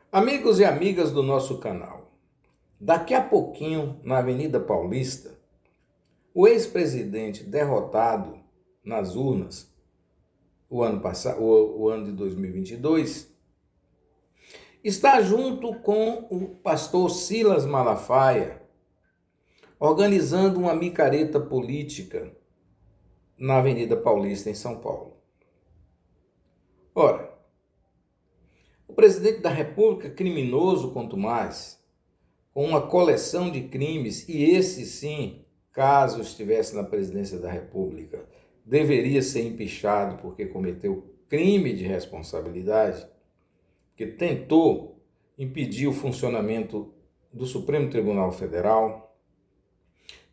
Amigos e amigas do nosso canal, daqui a pouquinho, na Avenida Paulista, o ex-presidente derrotado nas urnas, o ano de 2022, está junto com o pastor Silas Malafaia, organizando uma micareta política na Avenida Paulista, em São Paulo. Ora, o presidente da República, criminoso quanto mais, com uma coleção de crimes, e esse sim, caso estivesse na presidência da República, deveria ser empichado porque cometeu crime de responsabilidade, que tentou impedir o funcionamento do Supremo Tribunal Federal,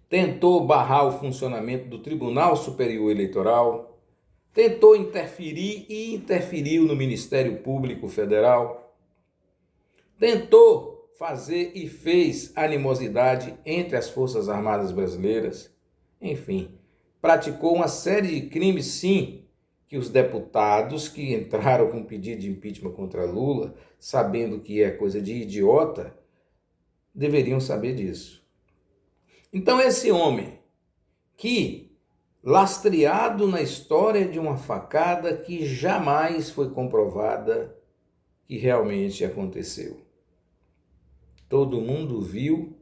tentou barrar o funcionamento do Tribunal Superior Eleitoral, tentou interferir e interferiu no Ministério Público Federal, tentou fazer e fez animosidade entre as Forças Armadas Brasileiras, enfim, praticou uma série de crimes, sim, que os deputados que entraram com pedido de impeachment contra Lula, sabendo que é coisa de idiota, deveriam saber disso. Então esse homem que, lastreado na história de uma facada que jamais foi comprovada que realmente aconteceu. Todo mundo viu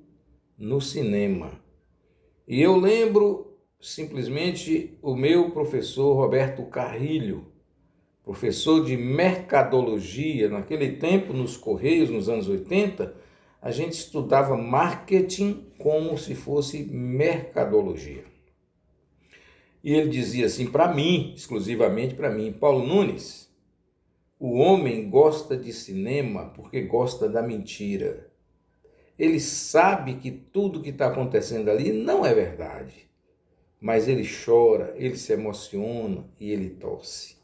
no cinema. E eu lembro simplesmente o meu professor Roberto Carrilho, professor de mercadologia, naquele tempo nos Correios, nos anos 80, a gente estudava marketing como se fosse mercadologia. E ele dizia assim para mim, exclusivamente para mim: Paulo Nunes, o homem gosta de cinema porque gosta da mentira. Ele sabe que tudo que está acontecendo ali não é verdade, mas ele chora, ele se emociona e ele torce.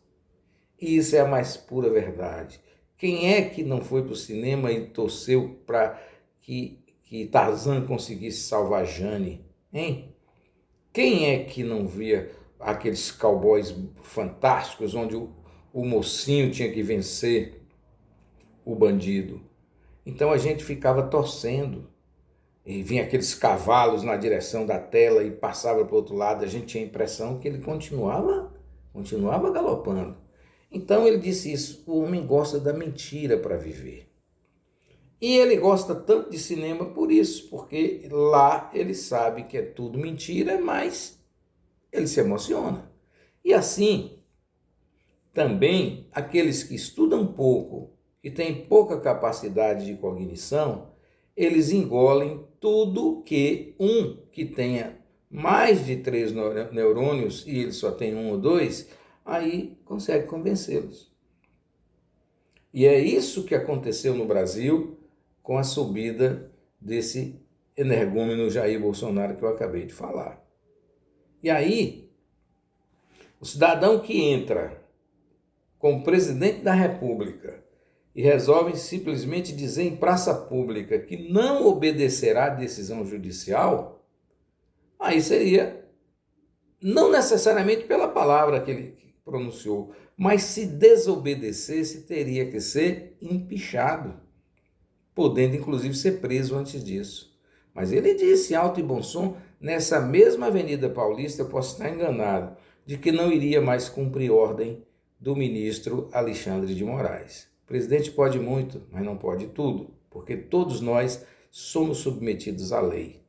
E isso é a mais pura verdade. Quem é que não foi para o cinema e torceu para que Tarzan conseguisse salvar Jane, hein? Quem é que não via aqueles cowboys fantásticos onde o mocinho tinha que vencer o bandido? Então a gente ficava torcendo. E vinha aqueles cavalos na direção da tela e passava para o outro lado. A gente tinha a impressão que ele continuava galopando. Então ele disse isso: o homem gosta da mentira para viver. E ele gosta tanto de cinema por isso, porque lá ele sabe que é tudo mentira, mas ele se emociona. E assim, também aqueles que estudam pouco e têm pouca capacidade de cognição, eles engolem tudo que que tenha mais de 3 neurônios e ele só tem 1 ou 2, aí consegue convencê-los. E é isso que aconteceu no Brasil com a subida desse energúmeno Jair Bolsonaro que eu acabei de falar. E aí, o cidadão que entra como presidente da República e resolve simplesmente dizer em praça pública que não obedecerá à decisão judicial, aí seria, não necessariamente pela palavra que ele pronunciou, mas se desobedecesse, teria que ser empichado, podendo inclusive ser preso antes disso. Mas ele disse alto e bom som, nessa mesma Avenida Paulista, eu posso estar enganado, de que não iria mais cumprir ordem do ministro Alexandre de Moraes. O presidente pode muito, mas não pode tudo, porque todos nós somos submetidos à lei.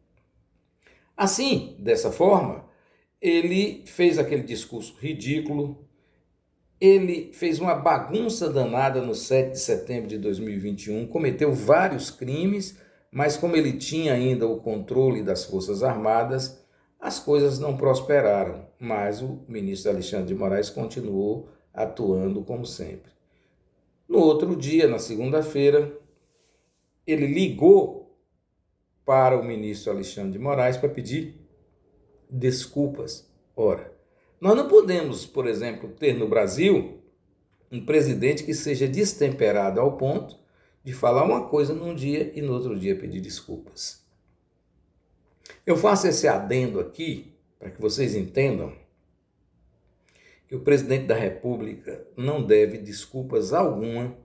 Assim, dessa forma, ele fez aquele discurso ridículo, ele fez uma bagunça danada no 7 de setembro de 2021, cometeu vários crimes, mas como ele tinha ainda o controle das Forças Armadas, as coisas não prosperaram, mas o ministro Alexandre de Moraes continuou atuando como sempre. No outro dia, na segunda-feira, ele ligou para o ministro Alexandre de Moraes para pedir desculpas. Ora, nós não podemos, por exemplo, ter no Brasil um presidente que seja destemperado ao ponto de falar uma coisa num dia e no outro dia pedir desculpas. Eu faço esse adendo aqui para que vocês entendam que o presidente da República não deve desculpas alguma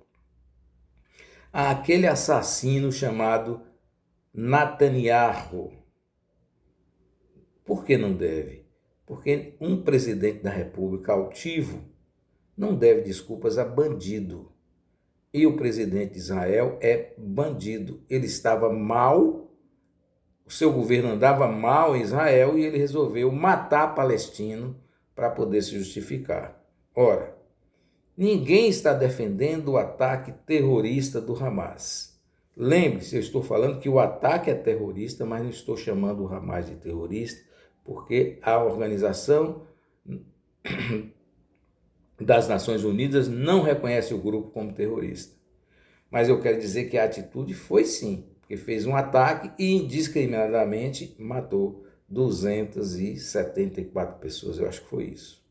àquele assassino chamado Netanyahu. Por que não deve? Porque um presidente da República altivo não deve desculpas a bandido. E o presidente de Israel é bandido. Ele estava mal, o seu governo andava mal em Israel e ele resolveu matar palestino para poder se justificar. Ora, ninguém está defendendo o ataque terrorista do Hamas. Lembre-se, eu estou falando que o ataque é terrorista, mas não estou chamando o Hamas de terrorista, porque a Organização das Nações Unidas não reconhece o grupo como terrorista. Mas eu quero dizer que a atitude foi sim, porque fez um ataque e indiscriminadamente matou 274 pessoas, eu acho que foi isso.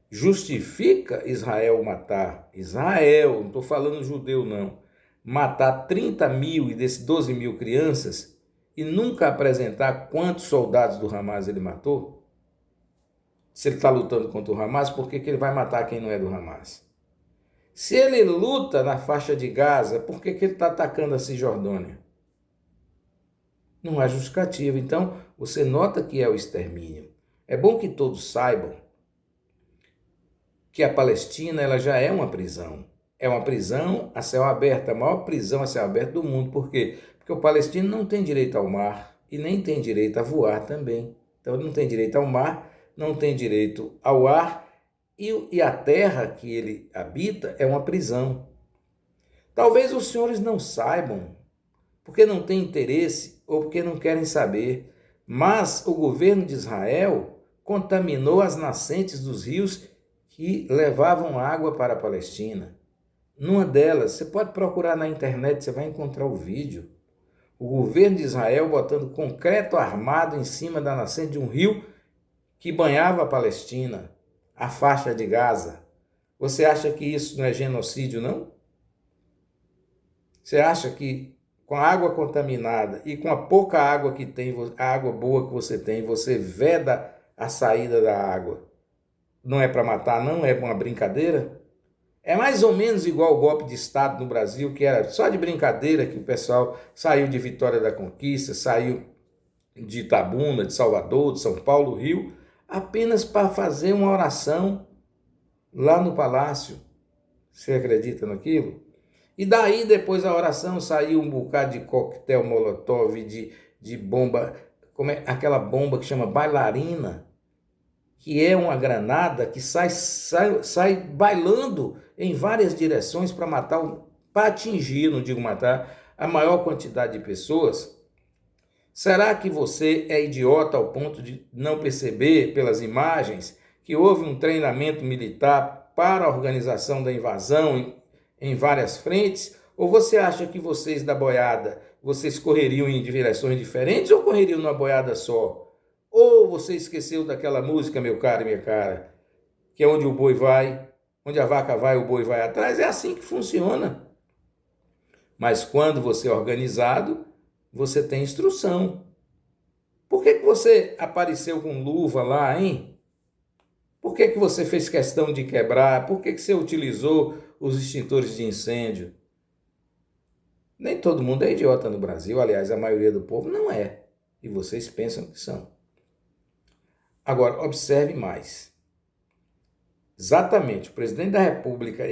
Justifica Israel matar, Israel, não estou falando judeu não, matar 30 mil e desses 12 mil crianças e nunca apresentar quantos soldados do Hamas ele matou? Se ele está lutando contra o Hamas, por que ele vai matar quem não é do Hamas? Se ele luta na faixa de Gaza, por que ele está atacando a Cisjordânia? Não há justificativa. Então, você nota que é o extermínio. É bom que todos saibam que a Palestina ela já é uma prisão. É uma prisão a céu aberto, a maior prisão a céu aberto do mundo. Por quê? Porque o palestino não tem direito ao mar e nem tem direito a voar também. Então, ele não tem direito ao mar, não tem direito ao ar e a terra que ele habita é uma prisão. Talvez os senhores não saibam, porque não têm interesse ou porque não querem saber, mas o governo de Israel contaminou as nascentes dos rios que levavam água para a Palestina. Numa delas, você pode procurar na internet, você vai encontrar o vídeo. O governo de Israel botando concreto armado em cima da nascente de um rio que banhava a Palestina, a faixa de Gaza. Você acha que isso não é genocídio, não? Você acha que com a água contaminada e com a pouca água que tem, a água boa que você tem, você veda a saída da água? Não é para matar, não? É uma brincadeira? É mais ou menos igual o golpe de Estado no Brasil, que era só de brincadeira que o pessoal saiu de Vitória da Conquista, saiu de Itabuna, de Salvador, de São Paulo, Rio, apenas para fazer uma oração lá no palácio. Você acredita naquilo? E daí, depois da oração, saiu um bocado de coquetel molotov, de bomba, como é aquela bomba que chama bailarina, que é uma granada que sai bailando em várias direções para matar, para atingir, não digo matar, a maior quantidade de pessoas. Será que você é idiota ao ponto de não perceber pelas imagens que houve um treinamento militar para a organização da invasão em várias frentes? Ou você acha que vocês da boiada, vocês correriam em direções diferentes ou correriam numa boiada só? Ou você esqueceu daquela música, meu caro e minha cara, que é onde o boi vai, onde a vaca vai, o boi vai atrás? É assim que funciona. Mas quando você é organizado, você tem instrução. Por que você apareceu com luva lá, hein? Por que você fez questão de quebrar? Por que você utilizou os extintores de incêndio? Nem todo mundo é idiota no Brasil, aliás, a maioria do povo não é. E vocês pensam que são. Agora, observe mais. Exatamente, o presidente da República,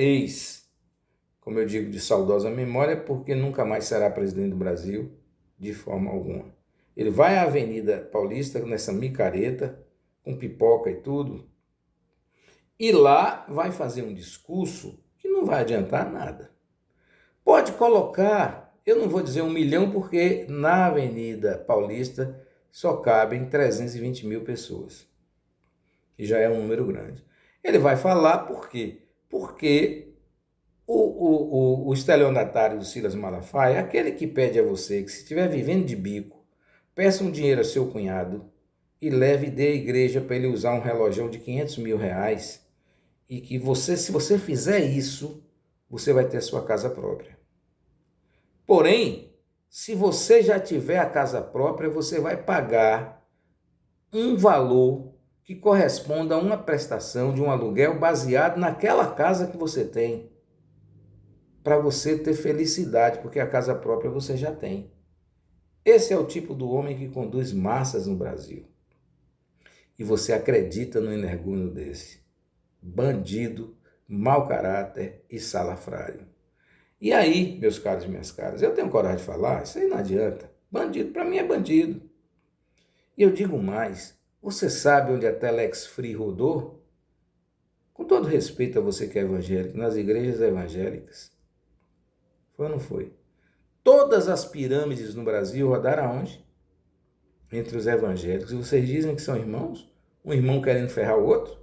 como eu digo, de saudosa memória, porque nunca mais será presidente do Brasil, de forma alguma. Ele vai à Avenida Paulista nessa micareta, com pipoca e tudo, e lá vai fazer um discurso que não vai adiantar nada. Pode colocar, eu não vou dizer 1 milhão, porque na Avenida Paulista só cabem 320 mil pessoas, que já é um número grande. Ele vai falar por quê? Porque o estelionatário do Silas Malafaia é aquele que pede a você que, se estiver vivendo de bico, peça um dinheiro ao seu cunhado e leve e dê à igreja para ele usar um relógio de 500 mil reais e que você, se você fizer isso, você vai ter a sua casa própria. Porém, se você já tiver a casa própria, você vai pagar um valor que corresponda a uma prestação de um aluguel baseado naquela casa que você tem. para você ter felicidade, porque a casa própria você já tem. Esse é o tipo do homem que conduz massas no Brasil. E você acredita no energúmeno desse. Bandido, mau caráter e salafrário. E aí, meus caros e minhas caras, eu tenho coragem de falar, isso aí não adianta. Bandido, para mim, é bandido. E eu digo mais, você sabe onde a Telex Free rodou? Com todo respeito a você que é evangélico, nas igrejas evangélicas. Foi ou não foi? Todas as pirâmides no Brasil rodaram aonde? Entre os evangélicos. E vocês dizem que são irmãos? Um irmão querendo ferrar o outro?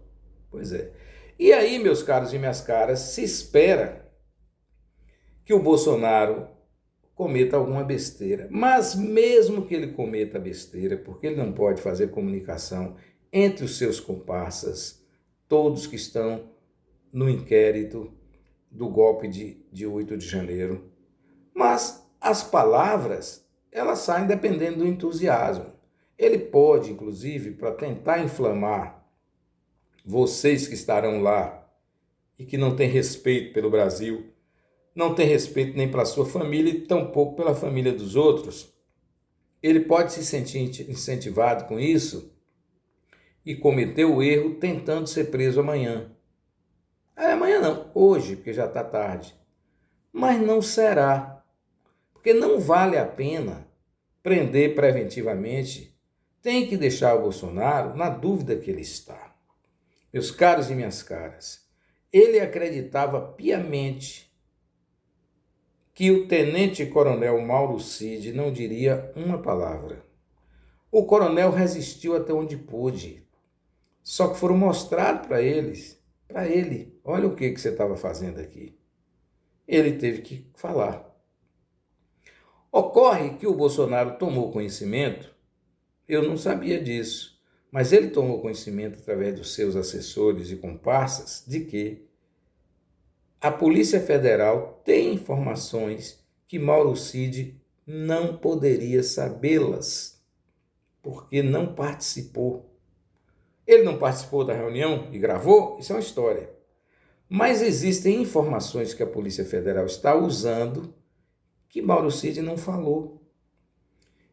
Pois é. E aí, meus caros e minhas caras, se espera que o Bolsonaro cometa alguma besteira. Mas mesmo que ele cometa besteira, porque ele não pode fazer comunicação entre os seus comparsas, todos que estão no inquérito do golpe de 8 de janeiro. Mas as palavras, elas saem dependendo do entusiasmo. Ele pode, inclusive, para tentar inflamar vocês que estarão lá e que não têm respeito pelo Brasil, não tem respeito nem pela sua família e tampouco pela família dos outros. Ele pode se sentir incentivado com isso e cometer o erro tentando ser preso amanhã. Amanhã não, hoje, porque já está tarde. Mas não será, porque não vale a pena prender preventivamente. Tem que deixar o Bolsonaro na dúvida que ele está. Meus caros e minhas caras, ele acreditava piamente que o tenente-coronel Mauro Cid não diria uma palavra. O coronel resistiu até onde pôde. Só que foram mostrados para ele, olha o que você estava fazendo aqui. Ele teve que falar. Ocorre que o Bolsonaro tomou conhecimento, eu não sabia disso, mas ele tomou conhecimento através dos seus assessores e comparsas de que a Polícia Federal tem informações que Mauro Cid não poderia sabê-las, porque não participou. Ele não participou da reunião e gravou? Isso é uma história. Mas existem informações que a Polícia Federal está usando que Mauro Cid não falou.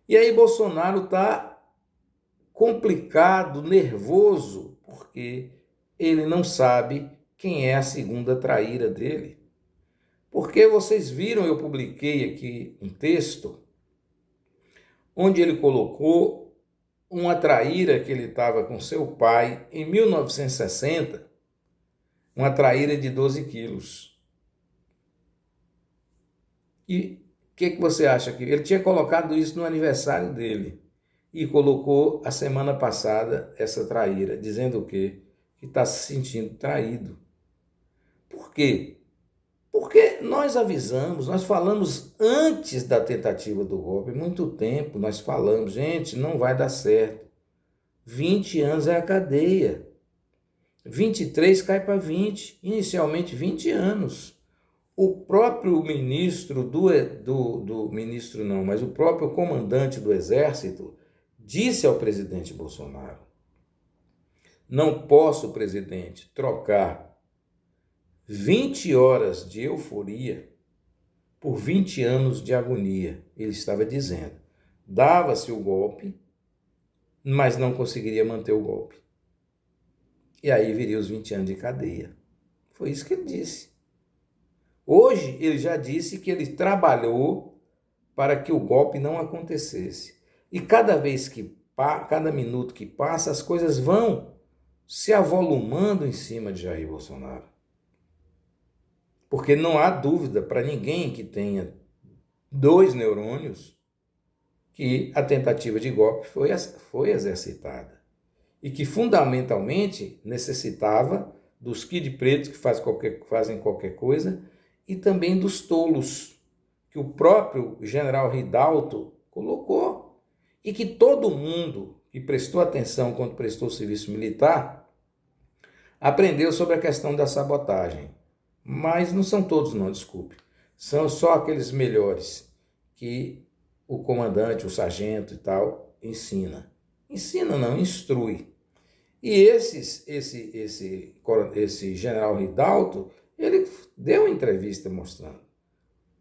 E aí Bolsonaro está complicado, nervoso, porque ele não sabe quem é a segunda traíra dele. Porque vocês viram, eu publiquei aqui um texto onde ele colocou uma traíra que ele estava com seu pai em 1960, uma traíra de 12 quilos. E o que você acha que ele tinha colocado isso no aniversário dele e colocou a semana passada essa traíra, dizendo o quê? Que está se sentindo traído. Por quê? Porque nós avisamos, nós falamos antes da tentativa do golpe, muito tempo nós falamos, gente, não vai dar certo. 20 anos é a cadeia. 23 cai para 20, inicialmente 20 anos. O próprio ministro ministro não, mas o próprio comandante do Exército disse ao presidente Bolsonaro: não posso, presidente, trocar 20 horas de euforia por 20 anos de agonia. Ele estava dizendo, dava-se o golpe, mas não conseguiria manter o golpe. E aí viria os 20 anos de cadeia. Foi isso que ele disse. Hoje ele já disse que ele trabalhou para que o golpe não acontecesse. E cada minuto que passa, as coisas vão se avolumando em cima de Jair Bolsonaro. Porque não há dúvida para ninguém que tenha 2 neurônios que a tentativa de golpe foi exercitada. E que fundamentalmente necessitava dos kid pretos que fazem qualquer coisa e também dos tolos que o próprio general Ridalto colocou e que todo mundo que prestou atenção quando prestou o serviço militar aprendeu sobre a questão da sabotagem. Mas não são todos não, desculpe. São só aqueles melhores que o comandante, o sargento e tal ensina. Ensina não, instrui. E esse general Ridalto, ele deu uma entrevista mostrando.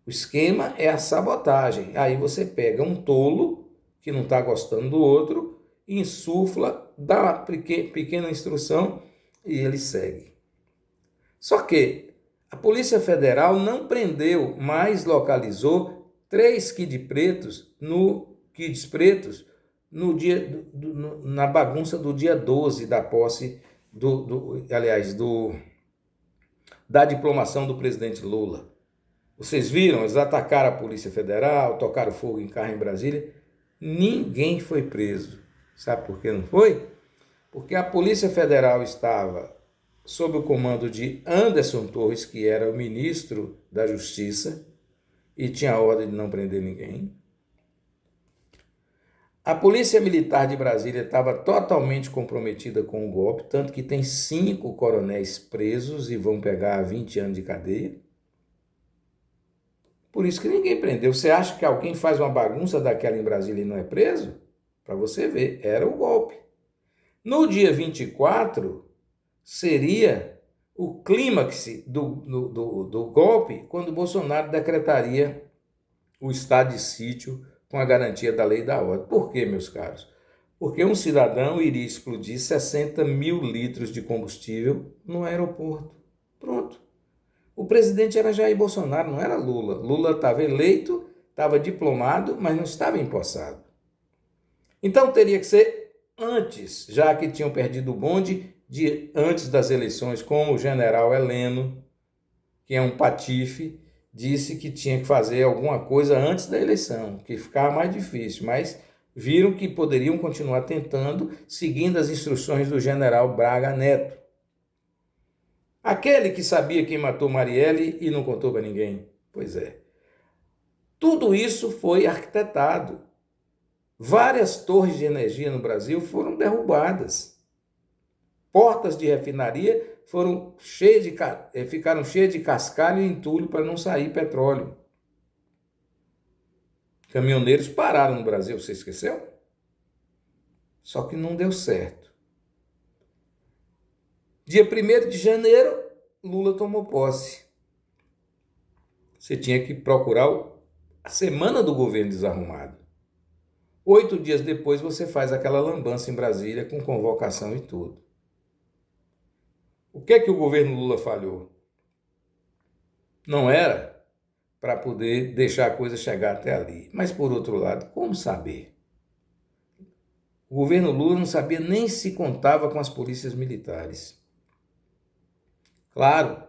O esquema é a sabotagem. Aí você pega um tolo que não está gostando do outro, insufla, dá uma pequena instrução e ele segue. Só que a Polícia Federal não prendeu, mas localizou 3 kids pretos no dia na bagunça do dia 12 da posse da diplomação do presidente Lula. Vocês viram? Eles atacaram a Polícia Federal, tocaram fogo em carro em Brasília. Ninguém foi preso. Sabe por que não foi? Porque a Polícia Federal estava sob o comando de Anderson Torres, que era o ministro da Justiça, e tinha a ordem de não prender ninguém. A Polícia Militar de Brasília estava totalmente comprometida com o golpe, tanto que tem 5 coronéis presos e vão pegar 20 anos de cadeia. Por isso que ninguém prendeu. Você acha que alguém faz uma bagunça daquela em Brasília e não é preso? Para você ver, era o golpe. No dia 24, seria o clímax do golpe, quando Bolsonaro decretaria o estado de sítio com a garantia da lei e da ordem. Por quê, meus caros? Porque um cidadão iria explodir 60 mil litros de combustível no aeroporto. Pronto. O presidente era Jair Bolsonaro, não era Lula. Lula estava eleito, estava diplomado, mas não estava empossado. Então teria que ser antes, já que tinham perdido o bonde antes das eleições, como o general Heleno, que é um patife, disse que tinha que fazer alguma coisa antes da eleição, que ficava mais difícil, mas viram que poderiam continuar tentando, seguindo as instruções do general Braga Neto. Aquele que sabia quem matou Marielle e não contou para ninguém. Pois é. Tudo isso foi arquitetado. Várias torres de energia no Brasil foram derrubadas. Portas de refinaria ficaram cheias de cascalho e entulho para não sair petróleo. Caminhoneiros pararam no Brasil, você esqueceu? Só que não deu certo. Dia 1º de janeiro, Lula tomou posse. Você tinha que procurar a semana do governo desarrumado. 8 dias depois você faz aquela lambança em Brasília com convocação e tudo. O que é que o governo Lula falhou? Não era para poder deixar a coisa chegar até ali. Mas, por outro lado, como saber? O governo Lula não sabia nem se contava com as polícias militares. Claro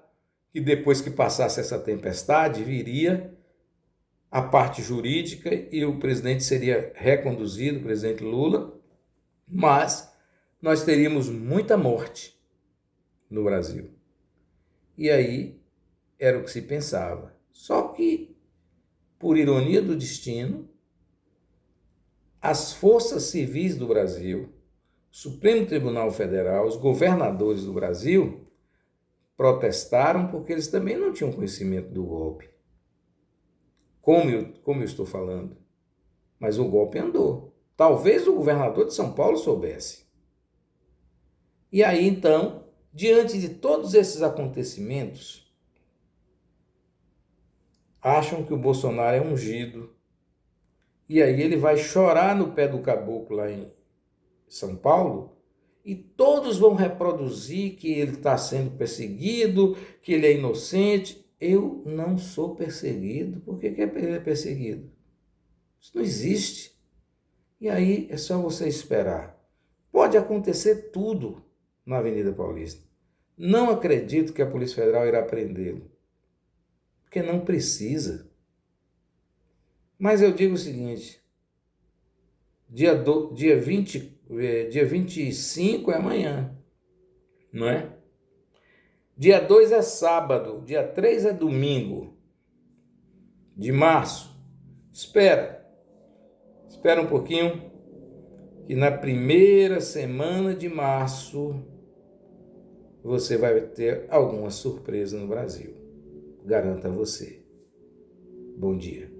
que depois que passasse essa tempestade, viria a parte jurídica e o presidente seria reconduzido, o presidente Lula, mas nós teríamos muita morte no Brasil. E aí era o que se pensava. Só que, por ironia do destino, as forças civis do Brasil, o Supremo Tribunal Federal, os governadores do Brasil protestaram porque eles também não tinham conhecimento do golpe. Como eu estou falando. Mas o golpe andou. Talvez o governador de São Paulo soubesse. E aí, então, diante de todos esses acontecimentos, acham que o Bolsonaro é ungido. E aí ele vai chorar no pé do caboclo lá em São Paulo e todos vão reproduzir que ele está sendo perseguido, que ele é inocente. Eu não sou perseguido. Por que ele é perseguido? Isso não existe. E aí é só você esperar. Pode acontecer tudo na Avenida Paulista. Não acredito que a Polícia Federal irá prendê-lo. Porque não precisa. Mas eu digo o seguinte, dia 25 é amanhã, não é? Dia 2 é sábado, dia 3 é domingo de março. Espera um pouquinho, que na primeira semana de março você vai ter alguma surpresa no Brasil. Garanto a você. Bom dia.